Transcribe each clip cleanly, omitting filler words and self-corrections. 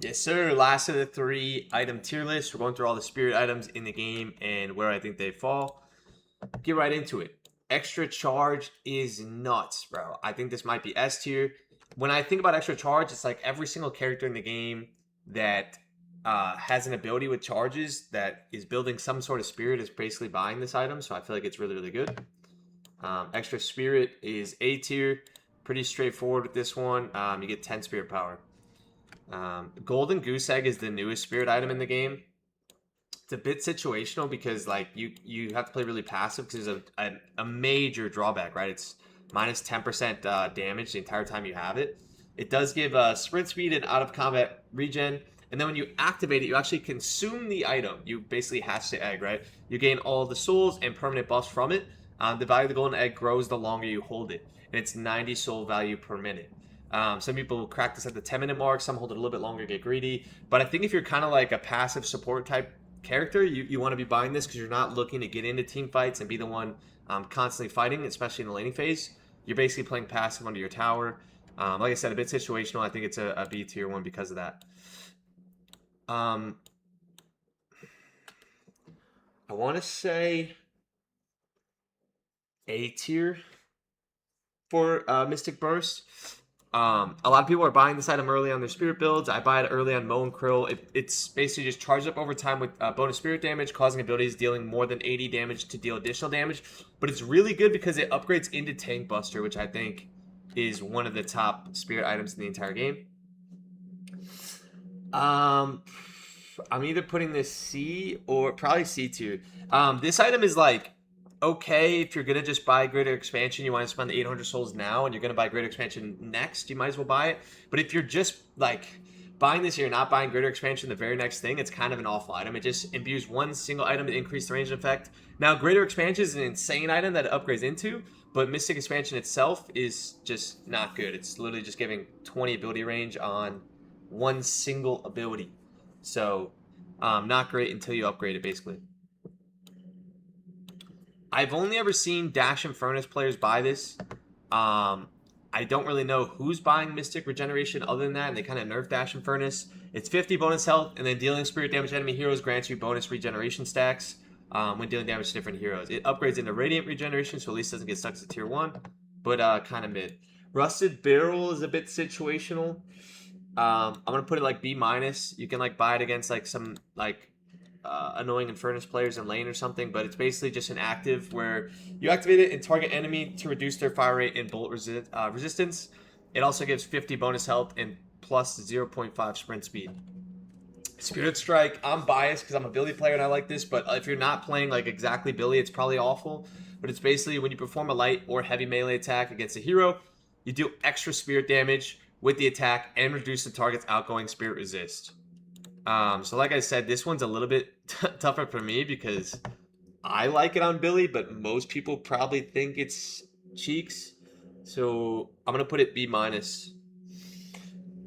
Yes, sir. Last of the 3 item tier list. We're going through all the spirit items in the game and where I think they fall. Get right into it. Extra charge is nuts, bro. I think this might be S tier. When I think about extra charge, it's like every single character in the game that has an ability with charges that is building some sort of spirit is basically buying this item. So I feel like it's really, really good. Extra spirit is A tier. Pretty straightforward with this one. You get 10 spirit power. Golden Goose Egg is the newest spirit item in the game. It's a bit situational because like you have to play really passive because there's a major drawback, right? It's minus 10% damage the entire time you have it. It does give sprint speed and out of combat regen. And then when you activate it, you actually consume the item. You basically hatch the egg, right? You gain all the souls and permanent buffs from it. The value of the golden egg grows the longer you hold it. And it's 90 soul value per minute. Some people crack this at the 10-minute mark. Some hold it a little bit longer, get greedy. But I think if you're kind of like a passive support type character, you want to be buying this because you're not looking to get into team fights and be the one constantly fighting, especially in the laning phase. You're basically playing passive under your tower. Like I said, a bit situational. I think it's a B tier one because of that. I want to say A tier for Mystic Burst. A lot of people are buying this item early on their spirit builds. I buy it early on Mo and Krill. It's basically just charged up over time with bonus spirit damage, causing abilities dealing more than 80 damage to deal additional damage. But it's really good because it upgrades into Tank Buster, which I think is one of the top spirit items in the entire game. I'm either putting this C or probably C tier. This item is like okay if you're gonna just buy greater expansion. You want to spend 800 souls now and you're gonna buy greater expansion next, you might as well buy it. But if you're just like buying this, you're not buying greater expansion the very next thing, it's kind of an awful item. It just imbues one single item to increase the range effect. Now greater expansion is an insane item that it upgrades into, but Mystic Expansion itself is just not good. It's literally just giving 20 ability range on one single ability. So not great until you upgrade it, basically. I've only ever seen Dash and Furnace players buy this. I don't really know who's buying Mystic Regeneration other than that, and they kind of nerf Dash and Furnace. It's 50 bonus health, and then dealing spirit damage to enemy heroes grants you bonus regeneration stacks when dealing damage to different heroes. It upgrades into Radiant Regeneration, so at least doesn't get stuck to tier 1, but kind of mid. Rusted Barrel is a bit situational. I'm going to put it like B-. You can like buy it against like some like annoying Infernus players in lane or something, but it's basically just an active where you activate it and target enemy to reduce their fire rate and bullet resistance. It also gives 50 bonus health and plus 0.5 sprint speed. Spirit Strike, I'm biased because I'm a Billy player and I like this, but if you're not playing like exactly Billy, it's probably awful. But it's basically when you perform a light or heavy melee attack against a hero, you do extra spirit damage with the attack and reduce the target's outgoing spirit resist. So like I said, this one's a little bit tougher for me because I like it on Billy, but most people probably think it's cheeks. So I'm going to put it B-.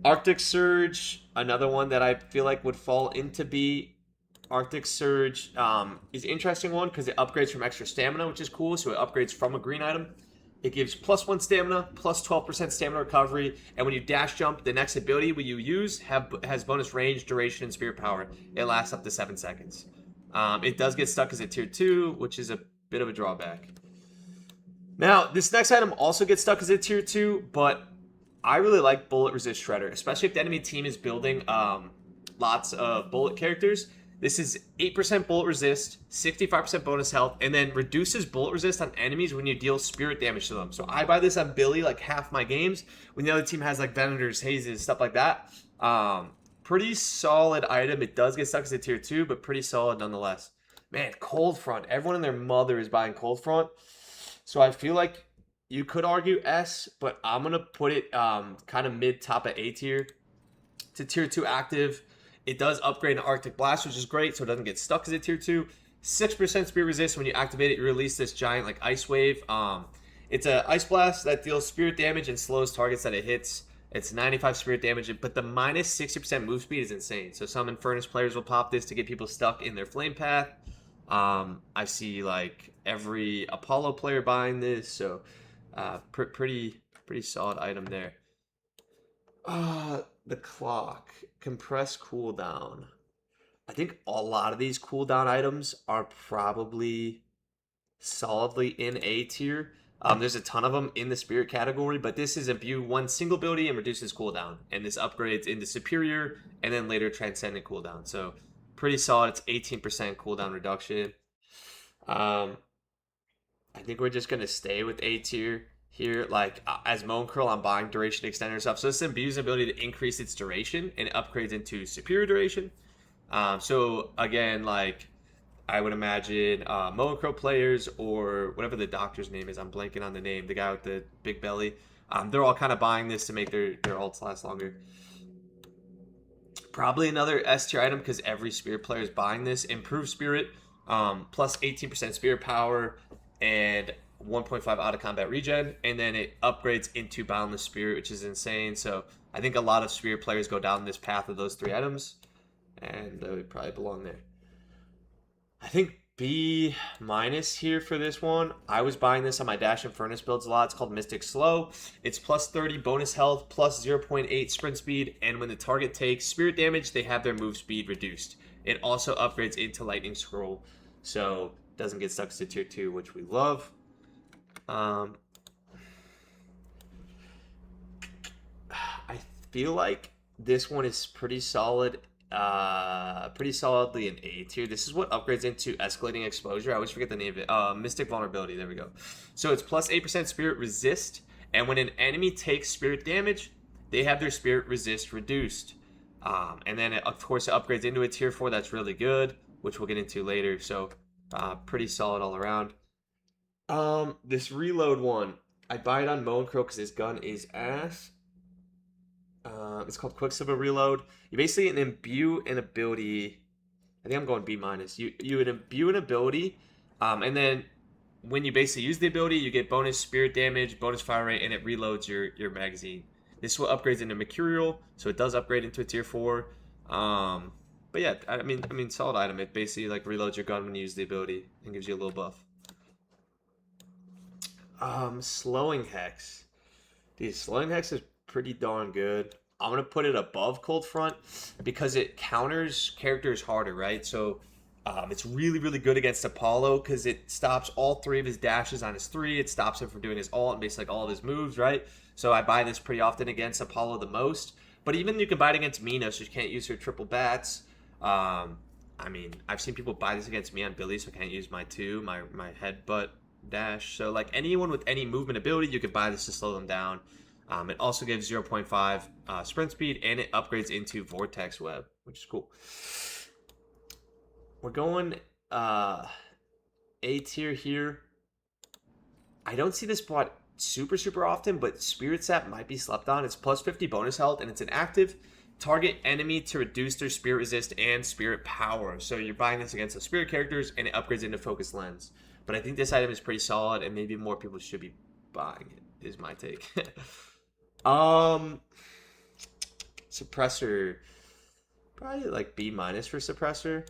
Arctic Surge, another one that I feel like would fall into B. Arctic Surge is an interesting one because it upgrades from extra stamina, which is cool. So it upgrades from a green item. It gives plus 1 stamina, plus 12% stamina recovery, and when you dash jump, the next ability you use has bonus range, duration, and spirit power. It lasts up to 7 seconds. It does get stuck as a tier 2, which is a bit of a drawback. Now, this next item also gets stuck as a tier 2, but I really like Bullet Resist Shredder, especially if the enemy team is building lots of bullet characters. This is 8% bullet resist, 65% bonus health, and then reduces bullet resist on enemies when you deal spirit damage to them. So I buy this on Billy like half my games when the other team has like Venators, Hazes, stuff like that. Pretty solid item. It does get stuck as a tier 2, but pretty solid nonetheless. Man, Cold Front. Everyone and their mother is buying Cold Front. So I feel like you could argue S, but I'm going to put it kind of mid-top of A tier. It's a tier 2 active. It does upgrade an Arctic Blast, which is great, so it doesn't get stuck as a tier 2. 6% spirit resist. When you activate it, you release this giant like ice wave. It's an ice blast that deals spirit damage and slows targets that it hits. It's 95 spirit damage, but the minus 60% move speed is insane. So some Infernus players will pop this to get people stuck in their flame path. I see like every Apollo player buying this, so pretty solid item there. the clock, compress cooldown. I think a lot of these cooldown items are probably solidly in A tier. There's a ton of them in the spirit category, but this is imbue one single ability and reduces cooldown, and this upgrades into superior and then later transcendent cooldown. So pretty solid. It's 18% cooldown reduction. Um, I think we're just gonna stay with A tier here. Like as Moan Curl, I'm buying duration extender stuff. So this imbues the ability to increase its duration and it upgrades into superior duration. So again, like I would imagine Moan Curl players or whatever the doctor's name is. I'm blanking on the name. The guy with the big belly. They're all kind of buying this to make their ults last longer. Probably another S tier item because every spirit player is buying this. Improved spirit, plus 18% spirit power and 1.5 out of combat regen, and then it upgrades into boundless spirit, which is insane. So I think a lot of spirit players go down this path of those 3 items, and they would probably belong there. I think B minus here for this one. I was buying this on my Dash and Furnace builds a lot. It's called Mystic Slow. It's plus 30 bonus health, plus 0.8 sprint speed, and when the target takes spirit damage, they have their move speed reduced. It also upgrades into Lightning Scroll, so doesn't get stuck to tier 2, which we love. I feel like this one is pretty solid. Pretty solidly an A tier. This is what upgrades into escalating exposure. I always forget the name of it. Mystic vulnerability. There we go. So it's plus 8% spirit resist, and when an enemy takes spirit damage, they have their spirit resist reduced. And then of course it upgrades into a tier 4. That's really good, which we'll get into later. So pretty solid all around. This reload one, I buy it on Moan Crow because his gun is ass. It's called Quicksilver Reload. You basically imbue an ability. I think I'm going B minus. You would imbue an ability, and then when you basically use the ability, you get bonus spirit damage, bonus fire rate, and it reloads your magazine. This is what upgrades into Mercurial, so it does upgrade into a tier 4. But yeah, I mean, solid item. It basically like reloads your gun when you use the ability and gives you a little buff. Slowing Hex. Dude, Slowing Hex is pretty darn good. I'm going to put it above Cold Front because it counters characters harder, right? So it's really, really good against Apollo because it stops all 3 of his dashes on his 3. It stops him from doing his ult and basically like all of his moves, right? So I buy this pretty often against Apollo the most. But even you can buy it against Mina, so you can't use her triple bats. I mean, I've seen people buy this against me on Billy, so I can't use my 2, my headbutt dash. So like anyone with any movement ability, you could buy this to slow them down. It also gives 0.5 sprint speed, and it upgrades into Vortex Web, which is cool. We're going A tier here. I don't see this bought super often, but Spirit Sap might be slept on. It's plus 50 bonus health, and it's an active. Target enemy to reduce their spirit resist and spirit power. So you're buying this against the spirit characters, and it upgrades into Focus Lens. But I think this item is pretty solid, and maybe more people should be buying it, is my take. Suppressor, probably like B minus for Suppressor.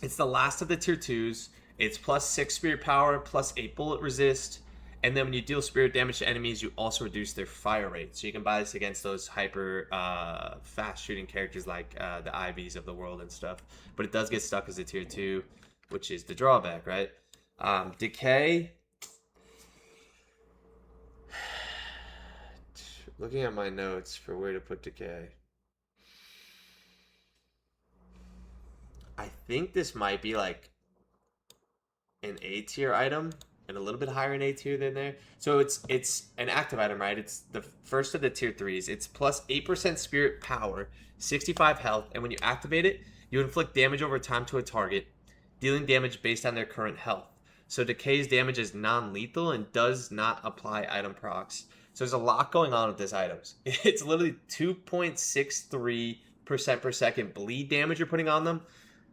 It's the last of the tier 2s. It's plus 6 spirit power, plus 8 bullet resist, and then when you deal spirit damage to enemies, you also reduce their fire rate. So you can buy this against those hyper fast shooting characters like the IVs of the world and stuff. But it does get stuck as a tier 2, which is the drawback, right? Decay. Looking at my notes for where to put Decay. I think this might be like an A tier item and a little bit higher in A tier than there. So it's an active item, right? It's the first of the tier 3s. It's plus 8% spirit power, 65 health, and when you activate it, you inflict damage over time to a target, dealing damage based on their current health. So Decay's damage is non-lethal and does not apply item procs. So there's a lot going on with this item. It's literally 2.63% per second bleed damage you're putting on them,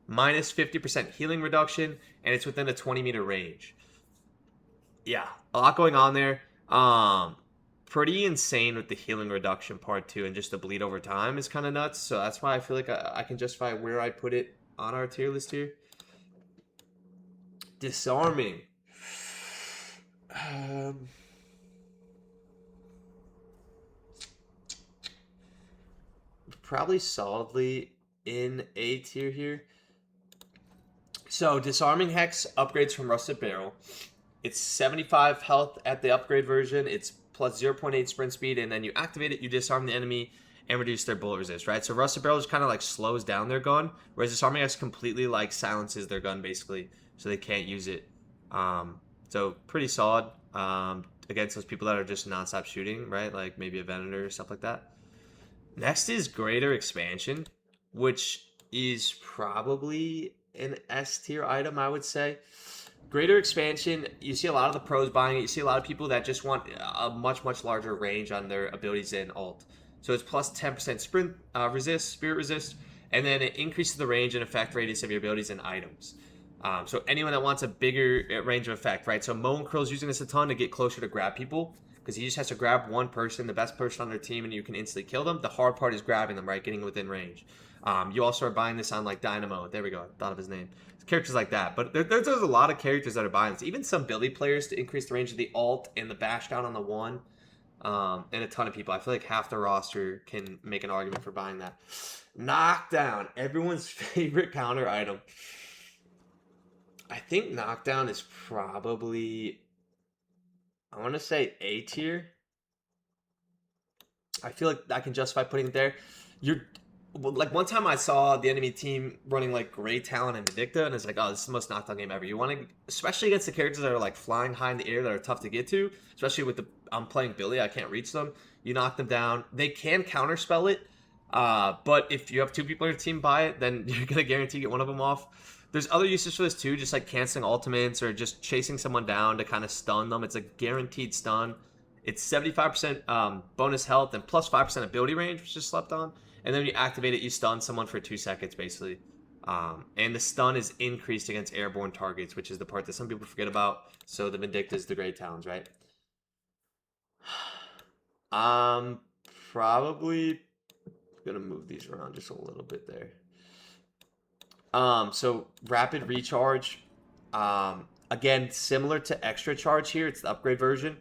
minus 50% healing reduction, and it's within a 20-meter range. Yeah, a lot going on there. Pretty insane with the healing reduction part too, and just the bleed over time is kind of nuts. So that's why I feel like I can justify where I put it on our tier list here. Disarming. probably solidly in A tier here. So Disarming Hex upgrades from Rusted Barrel. It's 75 health at the upgrade version. It's plus 0.8 sprint speed, and then you activate it, you disarm the enemy and reduce their bullet resist, right? So Rusted Barrel just kind of like slows down their gun, whereas Disarming Hex completely like silences their gun basically, so they can't use it. So pretty solid against those people that are just nonstop shooting, right? Like maybe a Venator or stuff like that. Next is Greater Expansion, which is probably an S tier item, I would say. Greater Expansion, you see a lot of the pros buying it. You see a lot of people that just want a much, much larger range on their abilities in alt. So it's plus 10% sprint resist, spirit resist, and then it increases the range and effect radius of your abilities and items. So anyone that wants a bigger range of effect, right? So Moan Krill's using this a ton to get closer to grab people, because he just has to grab one person, the best person on their team, and you can instantly kill them. The hard part is grabbing them, right? Getting within range. You also are buying this on like Dynamo. There we go. I thought of his name. Characters like that. But there's a lot of characters that are buying this. Even some Billy players to increase the range of the alt and the bash down on the one. And a ton of people. I feel like half the roster can make an argument for buying that. Knockdown. Everyone's favorite counter item. I think Knockdown is probably, I want to say A tier. I feel like I can justify putting it there. Like one time I saw the enemy team running like Great Talon and Vindicta, and it's like, oh, this is the most knockdown game ever. You want to, especially against the characters that are like flying high in the air that are tough to get to, especially with I'm playing Billy, I can't reach them. You knock them down. They can counterspell it, but if you have two people on your team buy it, then you're gonna guarantee get one of them off. There's other uses for this too, just like canceling ultimates or just chasing someone down to kind of stun them. It's a guaranteed stun. It's 75% bonus health and plus 5% ability range, which is slept on. And then when you activate it, you stun someone for 2 seconds, basically. And the stun is increased against airborne targets, which is the part that some people forget about. So the Vindictas, the Great Talons, right? Probably gonna move these around just a little bit there. So Rapid Recharge. Again, similar to Extra Charge here. It's the upgrade version.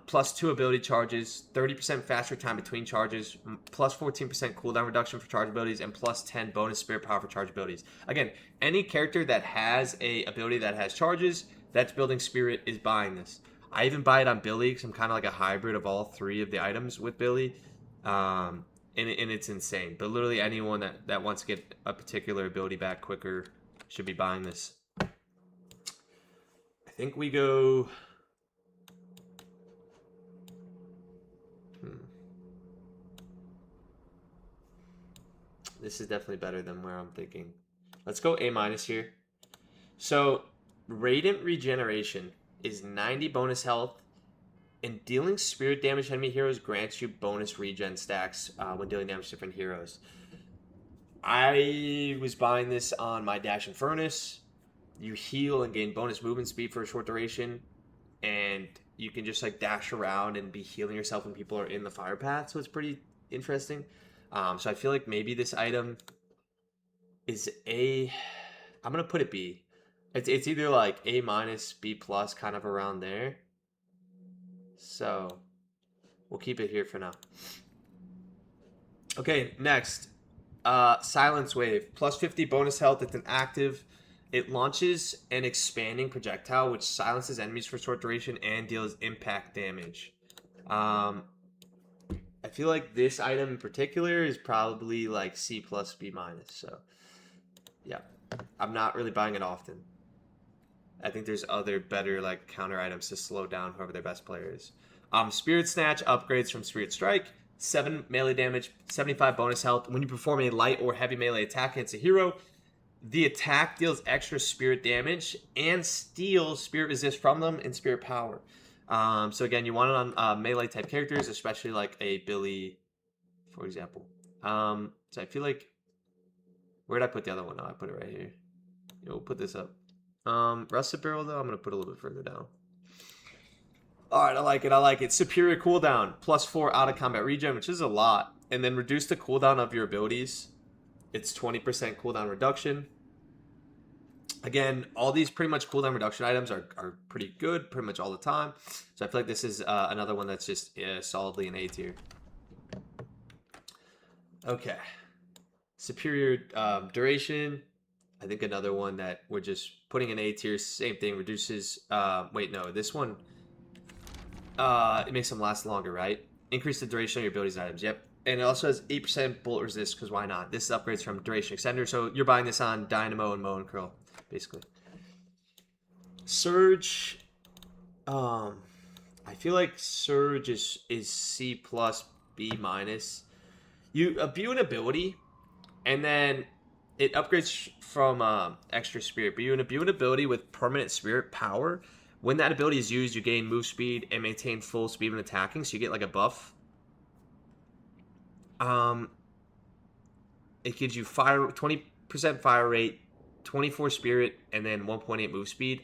Plus 2 ability charges, 30% faster time between charges, plus 14% cooldown reduction for charge abilities, and plus 10 bonus spirit power for charge abilities. Again, any character that has a ability that has charges, that's building spirit, is buying this. I even buy it on Billy because I'm kind of like a hybrid of all 3 of the items with Billy. And it's insane. But literally anyone that wants to get a particular ability back quicker should be buying this. I think we go... This is definitely better than where I'm thinking. Let's go A- here. So, Radiant Regeneration is 90 bonus health, and dealing spirit damage to enemy heroes grants you bonus regen stacks when dealing damage to different heroes. I was buying this on my Dash and Furnace. You heal and gain bonus movement speed for a short duration, and you can just like dash around and be healing yourself when people are in the fire path, so it's pretty interesting. So I feel like maybe this item is A. I'm gonna put it B. It's either like A-, B+, kind of around there. So we'll keep it here for now. Okay, next, Silence Wave, plus 50 bonus health. It's an active. It launches an expanding projectile which silences enemies for short duration and deals impact damage. I feel like this item in particular is probably like C+, B-. So, yeah, I'm not really buying it often. I think there's other better like counter items to slow down whoever their best player is. Spirit Snatch upgrades from Spirit Strike, 7 melee damage, 75 bonus health. When you perform a light or heavy melee attack against a hero, the attack deals extra spirit damage and steals spirit resist from them and spirit power. So again, you want it on melee type characters, especially like a Billy, for example. So I feel like, where did I put the other one? Oh, I put it right here. We'll put this up. Rusted Barrel though, I'm gonna put a little bit further down. All right, I like it. Superior cooldown, plus 4 out of combat regen, which is a lot, and then reduce the cooldown of your abilities. It's 20% cooldown reduction. Again, all these pretty much cooldown reduction items are pretty good pretty much all the time. So I feel like this is another one that's just solidly an A tier. Okay. Superior duration. I think another one that we're just putting in A tier. Same thing. Reduces. Wait, no. This one. It makes them last longer, right? Increase the duration of your abilities and items. Yep. And it also has 8% bullet resist, because why not? This upgrades from duration extender. So you're buying this on Dynamo and Mow and Curl, basically. Surge. Um, I feel like Surge is C plus B minus. You view an ability, and then it upgrades from extra spirit. But you imbue an ability with permanent spirit power. When that ability is used, you gain move speed and maintain full speed when attacking, so you get like a buff. It gives you 20% fire rate, 24 spirit, and then 1.8 move speed.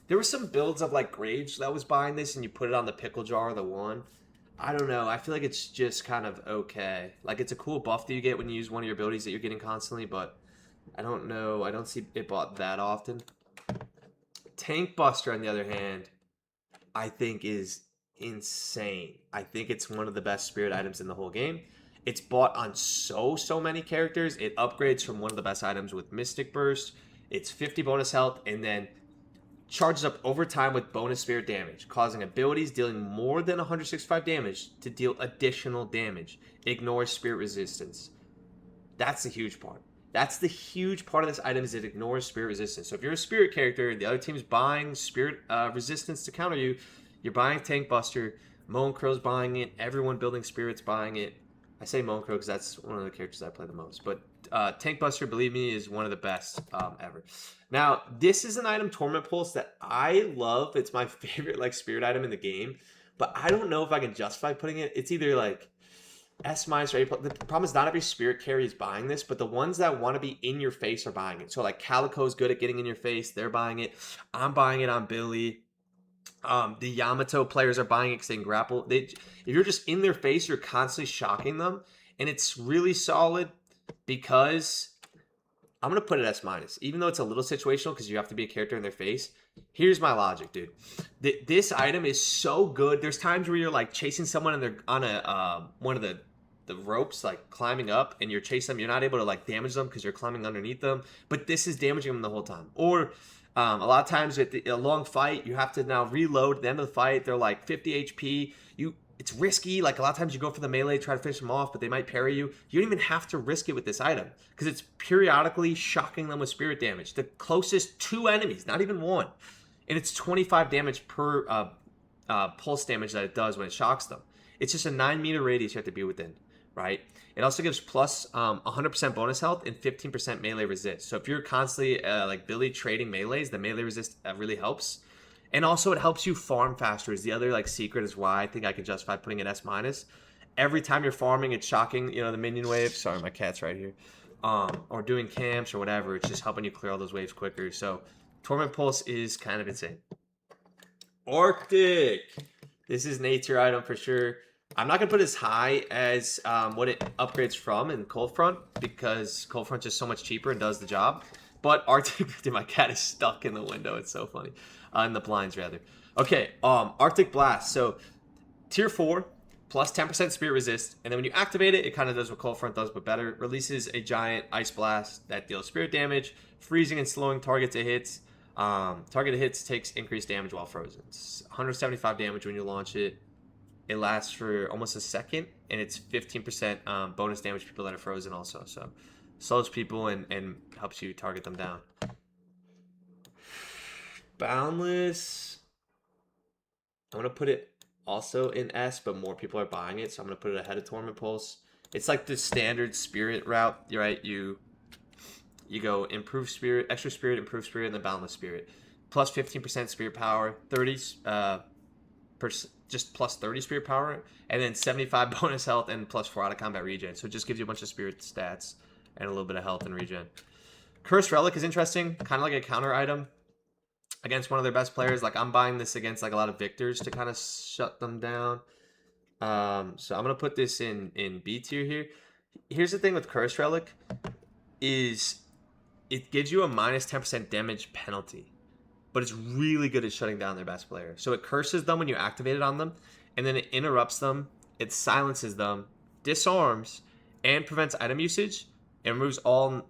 There were some builds of like Graves that was buying this, and you put it on the pickle jar, the one. I don't know. I feel like it's just kind of okay. Like, it's a cool buff that you get when you use one of your abilities that you're getting constantly, but I don't know. I don't see it bought that often. Tank Buster, on the other hand, I think is insane. I think it's one of the best spirit items in the whole game. It's bought on so many characters. It upgrades from one of the best items with Mystic Burst. It's 50 bonus health, and then charges up over time with bonus spirit damage, causing abilities dealing more than 165 damage to deal additional damage. Ignores spirit resistance. That's the huge part. That's the huge part of this item, is it ignores spirit resistance. So if you're a spirit character and the other team's buying spirit resistance to counter you, you're buying Tank Buster. Mow and Crow's buying it. Everyone building spirits buying it. I say Mow and Crow because that's one of the characters I play the most. But Tank Buster, believe me, is one of the best ever. Now, this is an item, Torment Pulse, that I love. It's my favorite like spirit item in the game. But I don't know if I can justify putting it. It's either like S minus or A plus. The problem is not every spirit carry is buying this, but the ones that want to be in your face are buying it. So like Calico's good at getting in your face. They're buying it. I'm buying it on Billy. The Yamato players are buying it because they can grapple. If you're just in their face, you're constantly shocking them. And it's really solid because I'm going to put it S minus. Even though it's a little situational because you have to be a character in their face. Here's my logic, dude. This item is so good. There's times where you're like chasing someone and they're on a one of the ropes, like climbing up, and you're chasing them. You're not able to like damage them because you're climbing underneath them. But this is damaging them the whole time. Or a lot of times at a long fight, you have to now reload at the end of the fight. They're like 50 HP. It's risky. Like a lot of times you go for the melee, try to finish them off, but they might parry you. You don't even have to risk it with this item because it's periodically shocking them with spirit damage. The closest 2 enemies, not even 1. And it's 25 damage per pulse damage that it does when it shocks them. It's just a 9-meter radius you have to be within, right? It also gives plus 100% bonus health and 15% melee resist. So if you're constantly like Billy trading melees, the melee resist really helps. And also it helps you farm faster is the other like secret, is why I think I can justify putting it S minus. Every time you're farming, it's shocking, the minion wave. Sorry, my cat's right here. Or doing camps or whatever. It's just helping you clear all those waves quicker. So Torment Pulse is kind of insane. Arctic. This is an A tier item for sure. I'm not going to put it as high as what it upgrades from in Cold Front, because Cold Front's just so much cheaper and does the job. But Arctic, dude, my cat is stuck in the window. It's so funny. In the blinds, rather. Okay, Arctic Blast. So, tier 4, plus 10% spirit resist. And then when you activate it, it kind of does what Cold Front does, but better. Releases a giant ice blast that deals spirit damage, freezing and slowing targets it hits. Target it hits takes increased damage while frozen. It's 175 damage when you launch it. It lasts for almost a second, and it's 15% bonus damage to people that are frozen also. So, slows people and helps you target them down. Boundless. I'm going to put it also in S, but more people are buying it, so I'm going to put it ahead of Torment Pulse. It's like the standard spirit route, right? You go improve spirit, extra spirit, improve spirit, and then boundless spirit. Plus 15% spirit power, 30 just plus 30 spirit power, and then 75 bonus health and plus 4 out of combat regen. So it just gives you a bunch of spirit stats and a little bit of health and regen. Cursed Relic is interesting, kind of like a counter item against one of their best players. Like I'm buying this against like a lot of victors to kind of shut them down. So I'm gonna put this in B tier here. Here's the thing with Cursed Relic is it gives you a minus 10% damage penalty, but it's really good at shutting down their best player. So it curses them when you activate it on them, and then it interrupts them, it silences them, disarms, and prevents item usage. It removes all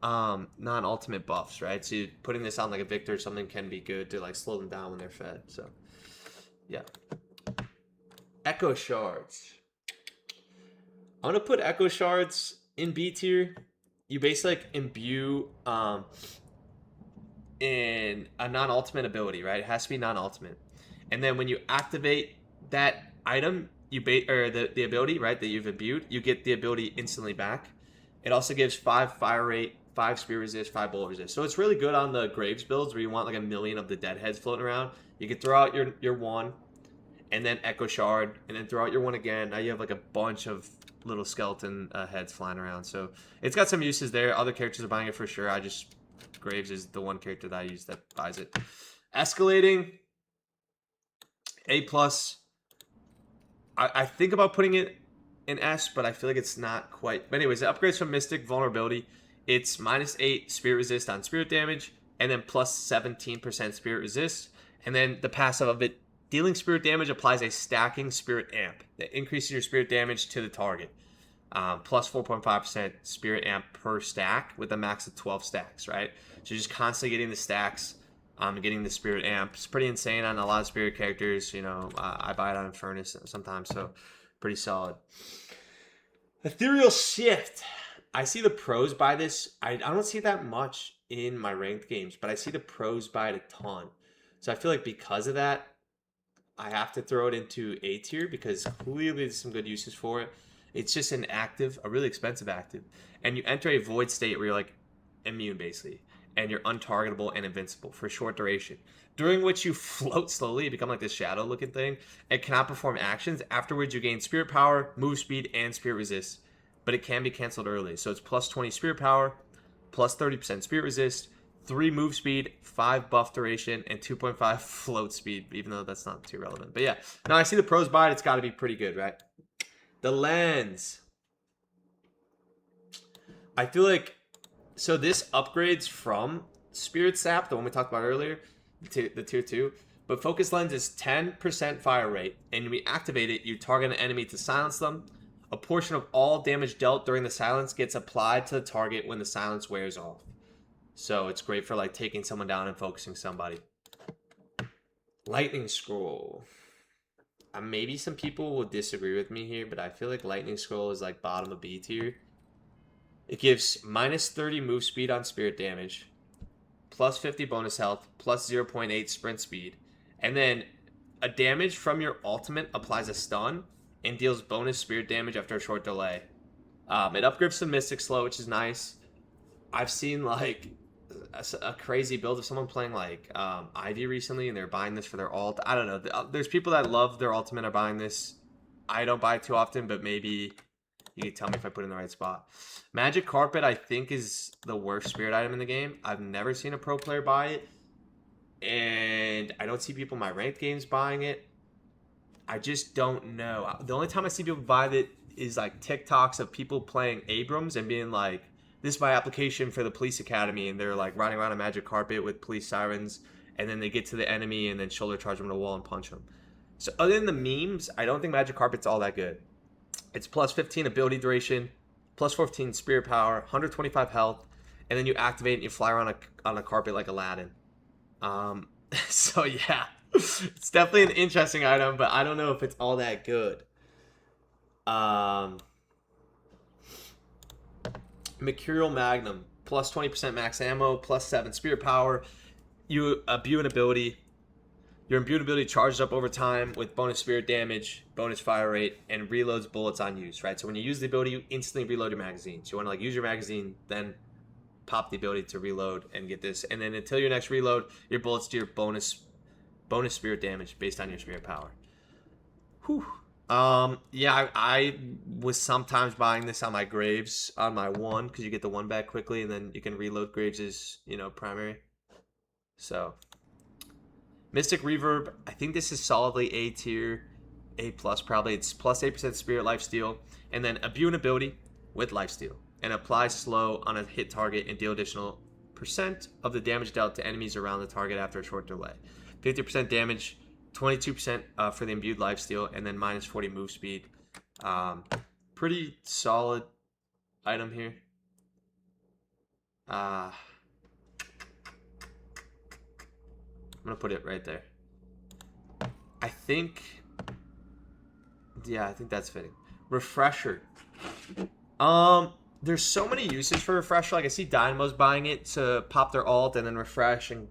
non-ultimate buffs, right? So putting this on like a Victor or something can be good to like slow them down when they're fed. So, yeah. Echo Shards. I'm gonna put Echo Shards in B tier. You basically like imbue in a non-ultimate ability, right? It has to be non-ultimate. And then when you activate that item, or the ability, right, that you've imbued, you get the ability instantly back. It also gives 5 fire rate, 5 spear resist, 5 bullet resist. So it's really good on the Graves builds where you want like a million of the deadheads floating around. You can throw out your one, and then Echo Shard, and then throw out your one again. Now you have like a bunch of little skeleton heads flying around. So it's got some uses there. Other characters are buying it for sure. Graves is the one character that I use that buys it. Escalating, A+. I think about putting it in S, but I feel like it's not quite. But anyways, it upgrades from Mystic Vulnerability. It's -8 Spirit Resist on Spirit damage, and then plus 17% Spirit Resist. And then the passive of it, dealing Spirit damage applies a stacking Spirit Amp that increases your Spirit damage to the target. Plus 4.5% Spirit Amp per stack with a max of 12 stacks, right? So you're just constantly getting the stacks, getting the Spirit Amp. It's pretty insane on a lot of Spirit characters. You know, I buy it on Furnace sometimes, so pretty solid. Ethereal Shift. I see the pros buy this. I don't see that much in my ranked games, but I see the pros buy it a ton. So I feel like because of that, I have to throw it into A tier because clearly there's some good uses for it. It's just an active, a really expensive active. And you enter a void state where you're like immune basically. And you're untargetable and invincible for a short duration. During which you float slowly, you become like this shadow looking thing. And cannot perform actions. Afterwards you gain spirit power, move speed, and spirit resist. But it can be canceled early. So it's plus 20 spirit power, plus 30% spirit resist, 3 move speed, 5 buff duration, and 2.5 float speed, even though that's not too relevant. But yeah, now I see the pros buy it. It's got to be pretty good, right? The lens. I feel like, so this upgrades from Spirit Sap, the one we talked about earlier, the tier 2. But Focus Lens is 10% fire rate, and when we activate it, you target an enemy to silence them. A portion of all damage dealt during the silence gets applied to the target when the silence wears off. So it's great for like taking someone down and focusing somebody. Lightning Scroll. Maybe some people will disagree with me here, but I feel like Lightning Scroll is like bottom of B tier. It gives -30 move speed on spirit damage, plus 50 bonus health, plus 0.8 sprint speed, and then a damage from your ultimate applies a stun and deals bonus spirit damage after a short delay. It upgrades to Mystic Slow, which is nice. I've seen like a crazy build of someone playing like Ivy recently, and they're buying this for their ult. I don't know. There's people that love their ultimate are buying this. I don't buy it too often, but maybe you can tell me if I put it in the right spot. Magic Carpet, I think, is the worst spirit item in the game. I've never seen a pro player buy it, and I don't see people in my ranked games buying it. I just don't know. The only time I see people buy it is like TikToks of people playing Abrams and being like, this is my application for the police academy, and they're like riding around a magic carpet with police sirens, and then they get to the enemy and then shoulder charge them to the wall and punch them. So other than the memes, I don't think magic carpet's all that good. It's plus 15 ability duration, plus 14 spirit power, 125 health, and then you activate and you fly around on a carpet like Aladdin. So yeah, it's definitely an interesting item, but I don't know if it's all that good. Mercurial Magnum, plus 20% max ammo, plus 7 spirit power. You imbue an ability. Your imbued ability charges up over time with bonus spirit damage, bonus fire rate, and reloads bullets on use, right? So when you use the ability, you instantly reload your magazine. So you want to like use your magazine, then pop the ability to reload and get this. And then until your next reload, your bullets do your bonus spirit damage based on your spirit power. Whew. Yeah, I was sometimes buying this on my Graves on my 1 because you get the 1 back quickly, and then you can reload Graves' primary. So Mystic Reverb, I think this is solidly A tier, A plus probably. It's plus 8% Spirit Lifesteal, and then imbue an ability with Lifesteal, and apply slow on a hit target and deal additional % of the damage dealt to enemies around the target after a short delay. 50% damage, 22% for the imbued lifesteal, and then -40 move speed. Pretty solid item here. I'm gonna put it right there. I think, yeah, I think that's fitting. Refresher. There's so many uses for Refresher. Like, I see Dynamo's buying it to pop their ult and then refresh and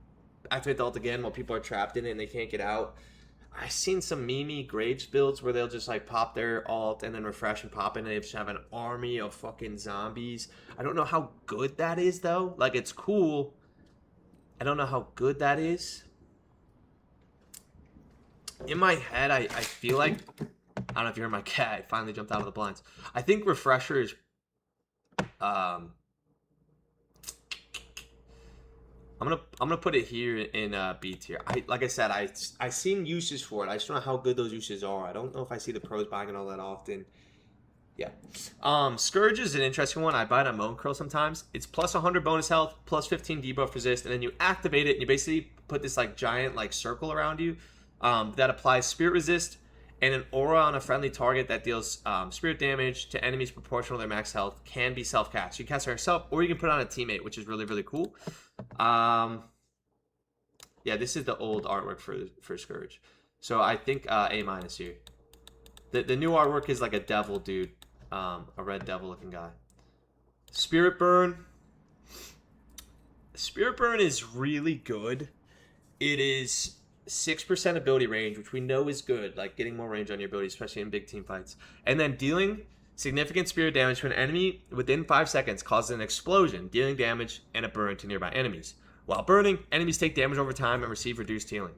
activate the ult again while people are trapped in it and they can't get out. I've seen some Mimi Graves builds where they'll just like pop their ult and then refresh and pop it, and they just have an army of fucking zombies. I don't know how good that is though. Like, it's cool. I don't know how good that is. In my head, I feel like, I don't know if you heard my cat. It finally jumped out of the blinds. I think Refresher is I'm gonna put it here in B tier. Like I said, I seen uses for it. I just don't know how good those uses are. I don't know if I see the pros buying it all that often. Yeah. Scourge is an interesting one. I buy it on Moan Curl sometimes. It's plus 100 bonus health, plus 15 debuff resist, and then you activate it and you basically put this like giant like circle around you that applies spirit resist and an aura on a friendly target that deals spirit damage to enemies proportional to their max health. Can be self-cast. You can cast it yourself, or you can put it on a teammate, which is really, really cool. Yeah, this is the old artwork for Scourge. So I think A- here. The new artwork is like a devil dude. A red devil looking guy. Spirit Burn. Spirit Burn is really good. It is 6% ability range, which we know is good, like getting more range on your ability, especially in big team fights. And then dealing significant spirit damage to an enemy within 5 seconds causes an explosion, dealing damage and a burn to nearby enemies. While burning, enemies take damage over time and receive reduced healing.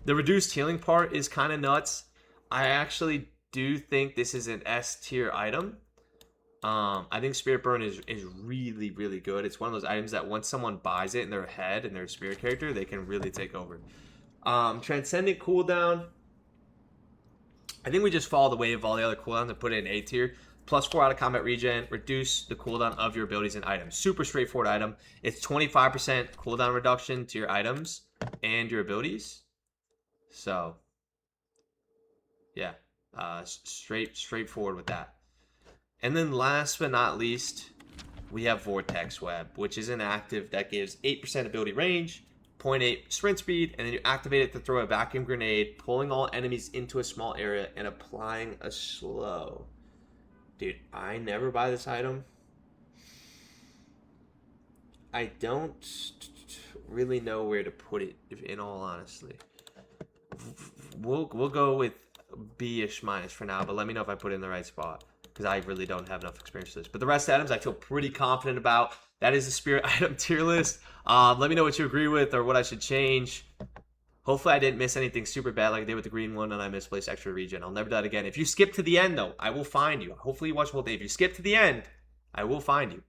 The reduced healing part is kind of nuts. I actually do think this is an S tier item. I think Spirit Burn is really, really good. It's one of those items that once someone buys it in their head and their spirit character, they can really take over. Transcendent cooldown. I think we just follow the wave of all the other cooldowns and put it in A tier. Plus 4 out of combat regen. Reduce the cooldown of your abilities and items. Super straightforward item. It's 25% cooldown reduction to your items and your abilities. So, yeah. Straightforward with that. And then last but not least, we have Vortex Web, which is an active that gives 8% ability range, 0.8 sprint speed, and then you activate it to throw a vacuum grenade, pulling all enemies into a small area and applying a slow. Dude, I never buy this item. I don't really know where to put it, in all honesty. We'll go with B-ish minus for now, but let me know if I put it in the right spot, because I really don't have enough experience with this. But the rest of the items I feel pretty confident about. That is the spirit item tier list. Let me know what you agree with or what I should change. Hopefully I didn't miss anything super bad like I did with the green one and I misplaced extra regen. I'll never do that again. If you skip to the end, though, I will find you. Hopefully you watch the whole day. If you skip to the end, I will find you.